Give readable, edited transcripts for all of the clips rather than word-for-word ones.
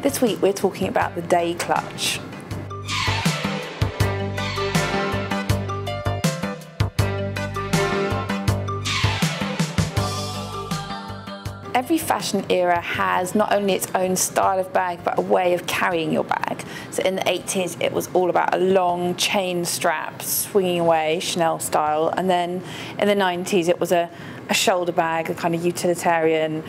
This week we're talking about the day clutch. Every fashion era has not only its own style of bag, but a way of carrying your bag. So in the 80s, it was all about a long chain strap swinging away, Chanel style. And then in the 90s, it was a shoulder bag, a kind of utilitarian,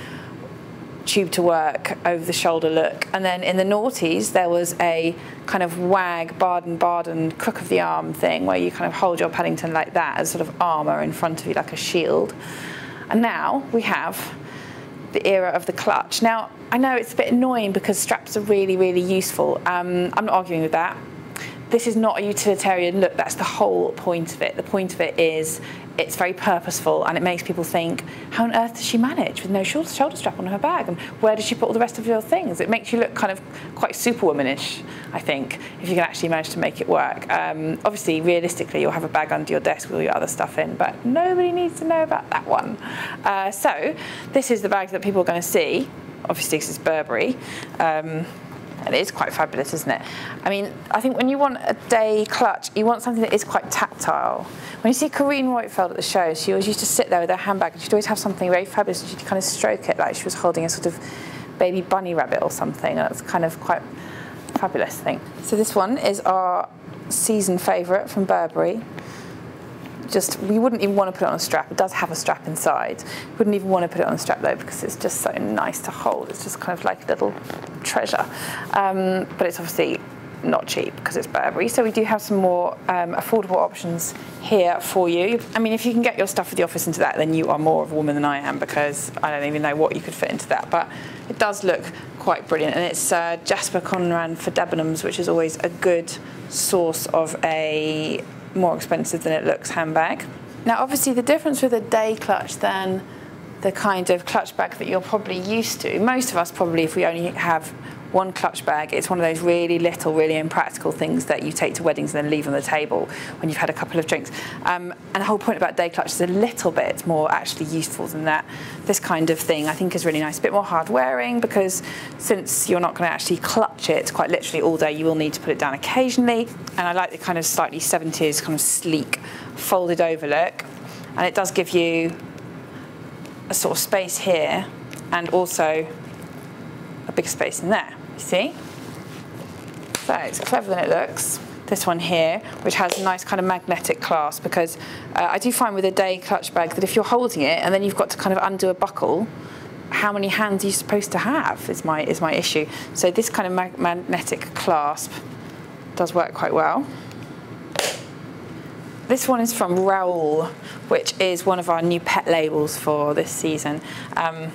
tube to work, over the shoulder look. And then in the noughties, there was a kind of wag, Baden-Baden, crook of the arm thing, where you kind of hold your Paddington like that as sort of armour in front of you, like a shield. And now we have the era of the clutch. Now, I know it's a bit annoying because straps are really, really useful. I'm not arguing with that. This is not a utilitarian look, that's the whole point of it. The point of it is it's very purposeful and it makes people think, how on earth does she manage with no shoulder strap on her bag? And where does she put all the rest of your things? It makes you look kind of quite superwomanish, I think, if you can actually manage to make it work. Obviously, realistically, you'll have a bag under your desk with all your other stuff in, but nobody needs to know about that one. So this is the bag that people are going to see. Obviously, this is Burberry. And it is quite fabulous, isn't it? I mean, I think when you want a day clutch, you want something that is quite tactile. When you see Corinne Roitfeld at the show, she always used to sit there with her handbag and she'd always have something very fabulous and she'd kind of stroke it like she was holding a sort of baby bunny rabbit or something. And that's kind of quite a fabulous thing. So this one is our season favourite from Burberry. We wouldn't even want to put it on a strap. It does have a strap inside. Wouldn't even want to put it on a strap though because it's just so nice to hold. It's just kind of like a little treasure. But it's obviously not cheap because it's Burberry. So we do have some more affordable options here for you. I mean, if you can get your stuff for the office into that, then you are more of a woman than I am because I don't even know what you could fit into that. But it does look quite brilliant. And it's Jasper Conran for Debenhams, which is always a good source of a more expensive than it looks handbag. Now obviously the difference with a day clutch than the kind of clutch bag that you're probably used to, most of us probably, if we only have one clutch bag, it's one of those really little, really impractical things that you take to weddings and then leave on the table when you've had a couple of drinks. And the whole point about day clutch is a little bit more actually useful than that. This kind of thing I think is really nice, a bit more hard wearing because since you're not going to actually clutch it quite literally all day, you will need to put it down occasionally. And I like the kind of slightly 70s kind of sleek folded over look. And it does give you a sort of space here and also a bigger space in there, you see? So it's clever than it looks. This one here, which has a nice kind of magnetic clasp, because I do find with a day clutch bag that if you're holding it and then you've got to kind of undo a buckle, how many hands are you supposed to have is my issue. So this kind of magnetic clasp does work quite well. This one is from Raoul, which is one of our new pet labels for this season. I'm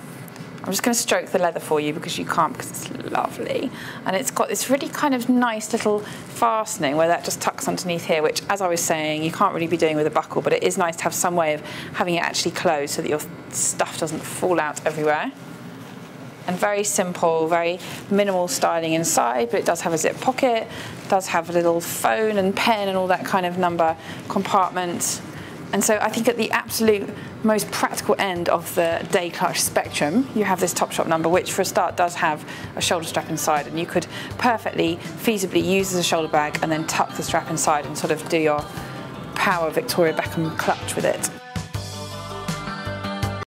just going to stroke the leather for you because you can't, because it's lovely. And it's got this really kind of nice little fastening where that just tucks underneath here, which, as I was saying, you can't really be doing with a buckle, but it is nice to have some way of having it actually closed so that your stuff doesn't fall out everywhere. And very simple, very minimal styling inside, but it does have a zip pocket, does have a little phone and pen and all that kind of number compartment. And so I think at the absolute most practical end of the day clutch spectrum, you have this Topshop number, which for a start does have a shoulder strap inside, and you could perfectly, feasibly use as a shoulder bag and then tuck the strap inside and sort of do your power Victoria Beckham clutch with it.